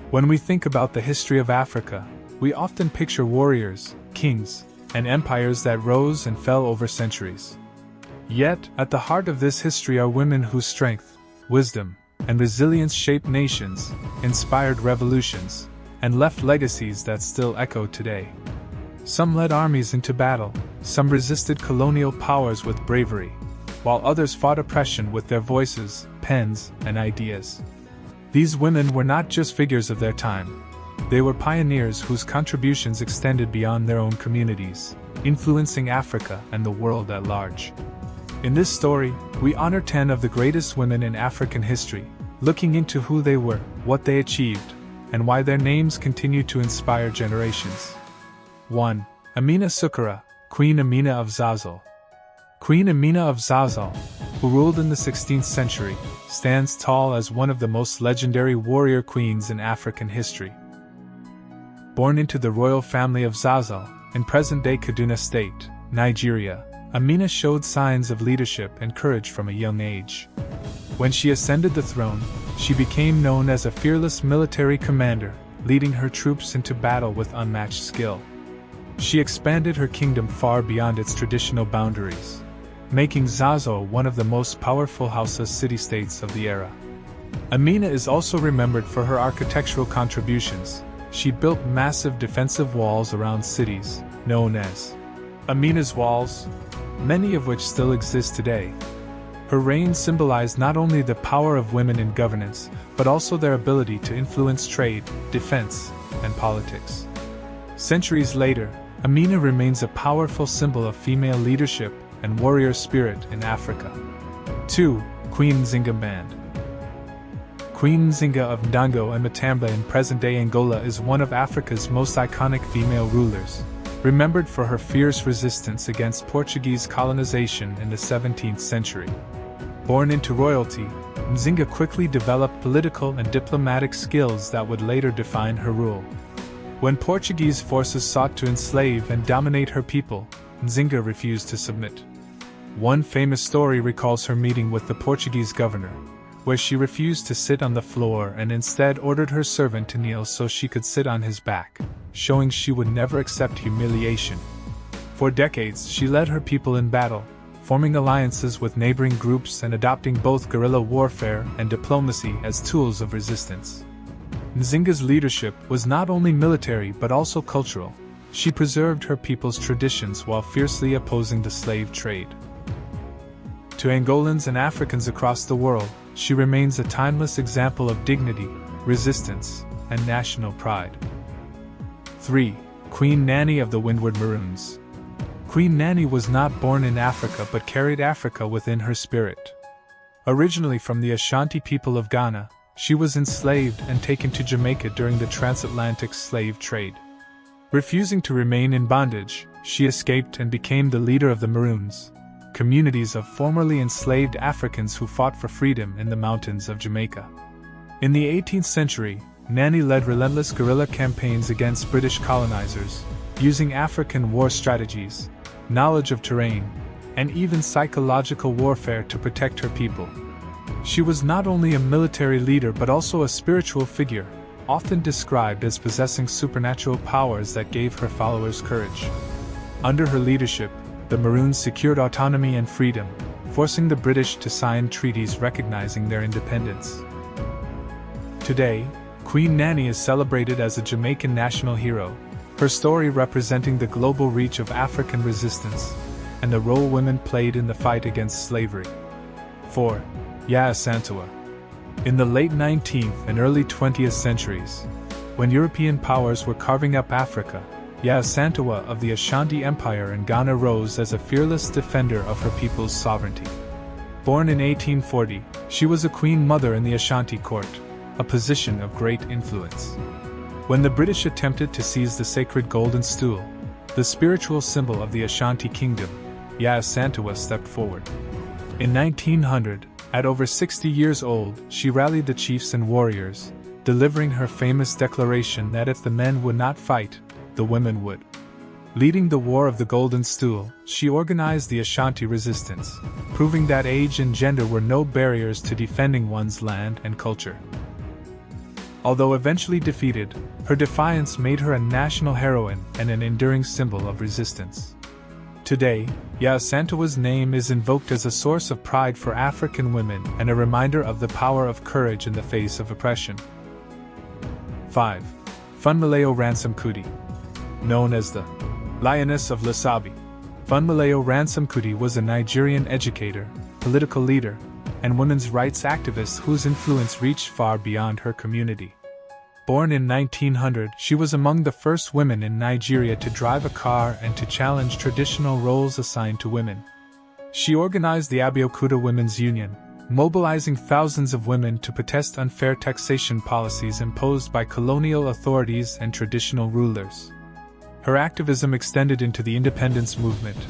When we think about the history of Africa, we often picture warriors, kings, and empires that rose and fell over centuries. Yet, at the heart of this history are women whose strength, wisdom, and resilience shaped nations, inspired revolutions, and left legacies that still echo today. Some led armies into battle, some resisted colonial powers with bravery, while others fought oppression with their voices, pens, and ideas. These women were not just figures of their time. They were pioneers whose contributions extended beyond their own communities, influencing Africa and the world at large. In this story, we honor 10 of the greatest women in African history, looking into who they were, what they achieved, and why their names continue to inspire generations. 1. Amina Sukara, Queen Amina of Zazzle. Queen Amina of Zazzle, who ruled in the 16th century, stands tall as one of the most legendary warrior queens in African history. Born into the royal family of Zazzle, in present-day Kaduna State, Nigeria, Amina showed signs of leadership and courage from a young age. When she ascended the throne, she became known as a fearless military commander, leading her troops into battle with unmatched skill. She expanded her kingdom far beyond its traditional boundaries, making Zazzle one of the most powerful Hausa city-states of the era. Amina is also remembered for her architectural contributions. She built massive defensive walls around cities, known as Amina's Walls, many of which still exist today. Her reign symbolized not only the power of women in governance, but also their ability to influence trade, defense, and politics. Centuries later, Amina remains a powerful symbol of female leadership and warrior spirit in Africa. 2. Queen Nzinga Band. Queen Nzinga of Ndango and Matamba in present-day Angola is one of Africa's most iconic female rulers, remembered for her fierce resistance against Portuguese colonization in the 17th century. Born into royalty, Nzinga quickly developed political and diplomatic skills that would later define her rule. When Portuguese forces sought to enslave and dominate her people, Nzinga refused to submit. One famous story recalls her meeting with the Portuguese governor, where she refused to sit on the floor and instead ordered her servant to kneel so she could sit on his back, showing she would never accept humiliation. For decades, she led her people in battle, forming alliances with neighboring groups and adopting both guerrilla warfare and diplomacy as tools of resistance. Nzinga's leadership was not only military but also cultural. She preserved her people's traditions while fiercely opposing the slave trade. To Angolans and Africans across the world, she remains a timeless example of dignity, resistance, and national pride. 3. Queen Nanny of the Windward Maroons. Queen Nanny was not born in Africa but carried Africa within her spirit. Originally from the Ashanti people of Ghana, she was enslaved and taken to Jamaica during the transatlantic slave trade. Refusing to remain in bondage, she escaped and became the leader of the Maroons, communities of formerly enslaved Africans who fought for freedom in the mountains of Jamaica. In the 18th century, Nanny led relentless guerrilla campaigns against British colonizers, using African war strategies, knowledge of terrain, and even psychological warfare to protect her people. She was not only a military leader but also a spiritual figure, often described as possessing supernatural powers that gave her followers courage. Under her leadership, the Maroons secured autonomy and freedom, forcing the British to sign treaties recognizing their independence. Today, Queen Nanny is celebrated as a Jamaican national hero, her story representing the global reach of African resistance and the role women played in the fight against slavery. 4. Yaa Asantewaa. In the late 19th and early 20th centuries, when European powers were carving up Africa, Yaa Asantewaa of the Ashanti Empire in Ghana rose as a fearless defender of her people's sovereignty. Born in 1840, she was a queen mother in the Ashanti court, a position of great influence. When the British attempted to seize the sacred golden stool, the spiritual symbol of the Ashanti kingdom, Yaa Asantewaa stepped forward. In 1900, at over 60 years old, she rallied the chiefs and warriors, delivering her famous declaration that if the men would not fight, the women would. Leading the War of the Golden Stool, she organized the Ashanti resistance, proving that age and gender were no barriers to defending one's land and culture. Although eventually defeated, her defiance made her a national heroine and an enduring symbol of resistance. Today, Yasantawa's name is invoked as a source of pride for African women and a reminder of the power of courage in the face of oppression. 5. Funmilayo Ransom Kuti. Known as the Lioness of Lisabi, Funmilayo Ransom Kuti was a Nigerian educator, political leader, and women's rights activist whose influence reached far beyond her community. Born in 1900, she was among the first women in Nigeria to drive a car and to challenge traditional roles assigned to women. She organized the Abeokuta Women's Union, mobilizing thousands of women to protest unfair taxation policies imposed by colonial authorities and traditional rulers. Her activism extended into the independence movement,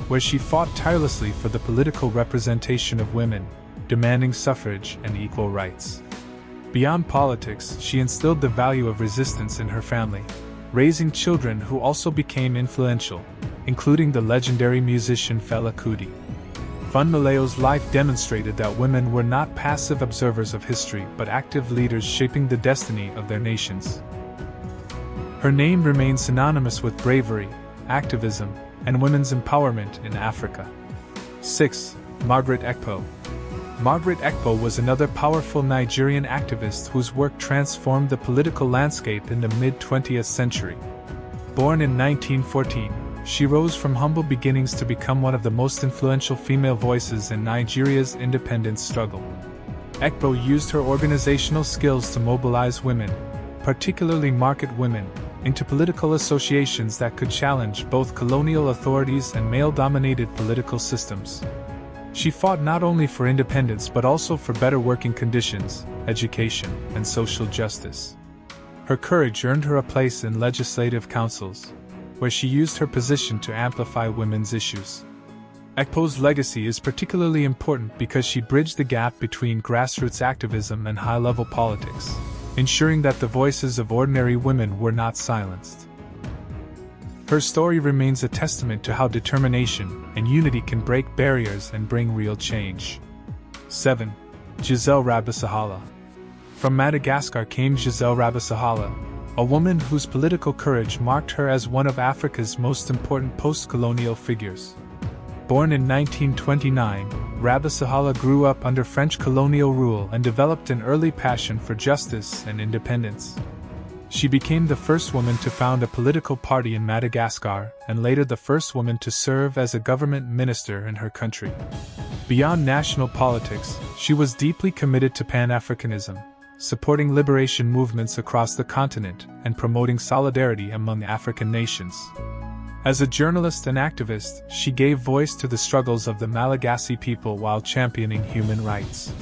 where she fought tirelessly for the political representation of women, demanding suffrage and equal rights. Beyond politics, she instilled the value of resistance in her family, raising children who also became influential, including the legendary musician Fela Kuti. Funmilayo's life demonstrated that women were not passive observers of history but active leaders shaping the destiny of their nations. Her name remains synonymous with bravery, activism, and women's empowerment in Africa. 6. Margaret Ekpo. Margaret Ekpo was another powerful Nigerian activist whose work transformed the political landscape in the mid-20th century. Born in 1914, she rose from humble beginnings to become one of the most influential female voices in Nigeria's independence struggle. Ekpo used her organizational skills to mobilize women, particularly market women, into political associations that could challenge both colonial authorities and male-dominated political systems. She fought not only for independence but also for better working conditions, education, and social justice. Her courage earned her a place in legislative councils, where she used her position to amplify women's issues. Ekpo's legacy is particularly important because she bridged the gap between grassroots activism and high-level politics, ensuring that the voices of ordinary women were not silenced. Her story remains a testament to how determination and unity can break barriers and bring real change. 7. Giselle Rabisahala. From Madagascar came Giselle Rabisahala, a woman whose political courage marked her as one of Africa's most important post-colonial figures. Born in 1929, Rabisahala grew up under French colonial rule and developed an early passion for justice and independence. She became the first woman to found a political party in Madagascar and later the first woman to serve as a government minister in her country. Beyond national politics, she was deeply committed to Pan-Africanism, supporting liberation movements across the continent and promoting solidarity among African nations. As a journalist and activist, she gave voice to the struggles of the Malagasy people while championing human rights.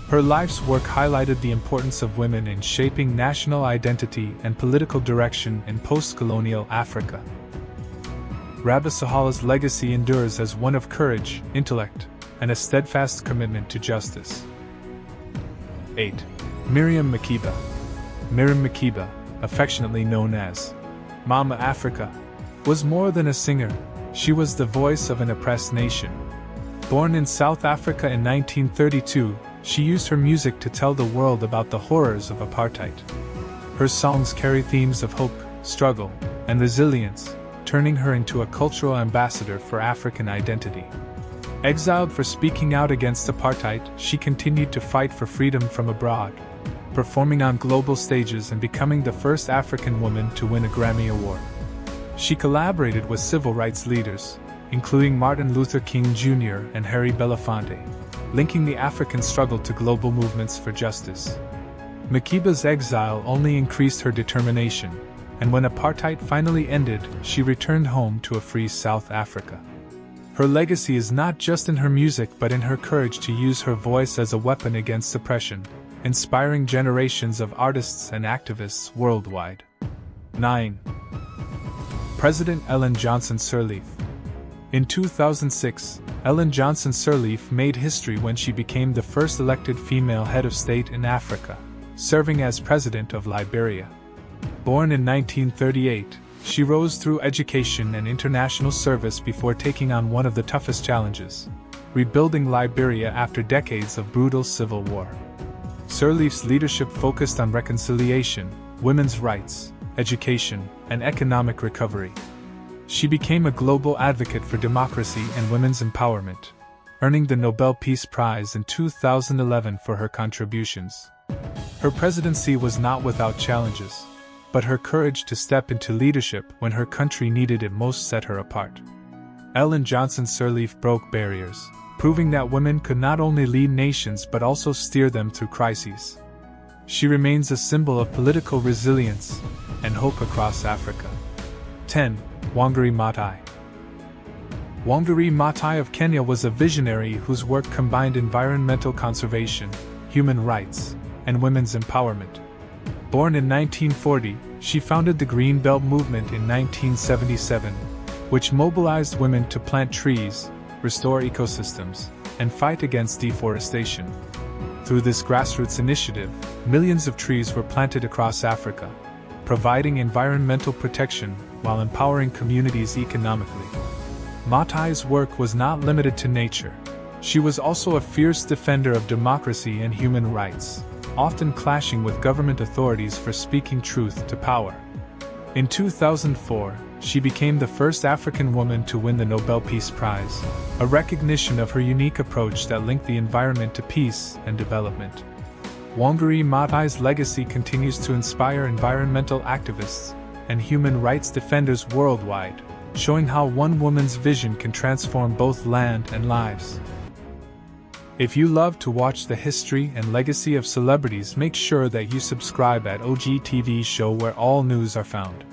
Her life's work highlighted the importance of women in shaping national identity and political direction in post-colonial Africa. Rabisahala's legacy endures as one of courage, intellect, and a steadfast commitment to justice. 8. Miriam Makeba. Miriam Makeba, affectionately known as Mama Africa, was more than a singer, she was the voice of an oppressed nation. Born in South Africa in 1932, she used her music to tell the world about the horrors of apartheid. Her songs carry themes of hope, struggle, and resilience, turning her into a cultural ambassador for African identity. Exiled for speaking out against apartheid, she continued to fight for freedom from abroad, performing on global stages and becoming the first African woman to win a Grammy Award. She collaborated with civil rights leaders, including Martin Luther King Jr. and Harry Belafonte, linking the African struggle to global movements for justice. Makeba's exile only increased her determination, and when apartheid finally ended, she returned home to a free South Africa. Her legacy is not just in her music but in her courage to use her voice as a weapon against oppression, inspiring generations of artists and activists worldwide. 9. President Ellen Johnson Sirleaf. In 2006, Ellen Johnson Sirleaf made history when she became the first elected female head of state in Africa, serving as president of Liberia. Born in 1938, she rose through education and international service before taking on one of the toughest challenges: rebuilding Liberia after decades of brutal civil war. Sirleaf's leadership focused on reconciliation, women's rights, education, and economic recovery. She became a global advocate for democracy and women's empowerment, earning the Nobel Peace Prize in 2011 for her contributions. Her presidency was not without challenges, but her courage to step into leadership when her country needed it most set her apart. Ellen Johnson Sirleaf broke barriers, proving that women could not only lead nations but also steer them through crises. She remains a symbol of political resilience and hope across Africa. 10. Wangari Maathai. Wangari Maathai of Kenya was a visionary whose work combined environmental conservation, human rights, and women's empowerment. Born in 1940, she founded the Green Belt movement in 1977, which mobilized women to plant trees, restore ecosystems, and fight against deforestation. Through this grassroots initiative, millions of trees were planted across Africa, providing environmental protection while empowering communities economically. Maathai's work was not limited to nature. She was also a fierce defender of democracy and human rights, often clashing with government authorities for speaking truth to power. In 2004, she became the first African woman to win the Nobel Peace Prize, a recognition of her unique approach that linked the environment to peace and development. Wangari Maathai's legacy continues to inspire environmental activists and human rights defenders worldwide, showing how one woman's vision can transform both land and lives. If you love to watch the history and legacy of celebrities, make sure that you subscribe at OG TV Show, where all news are found.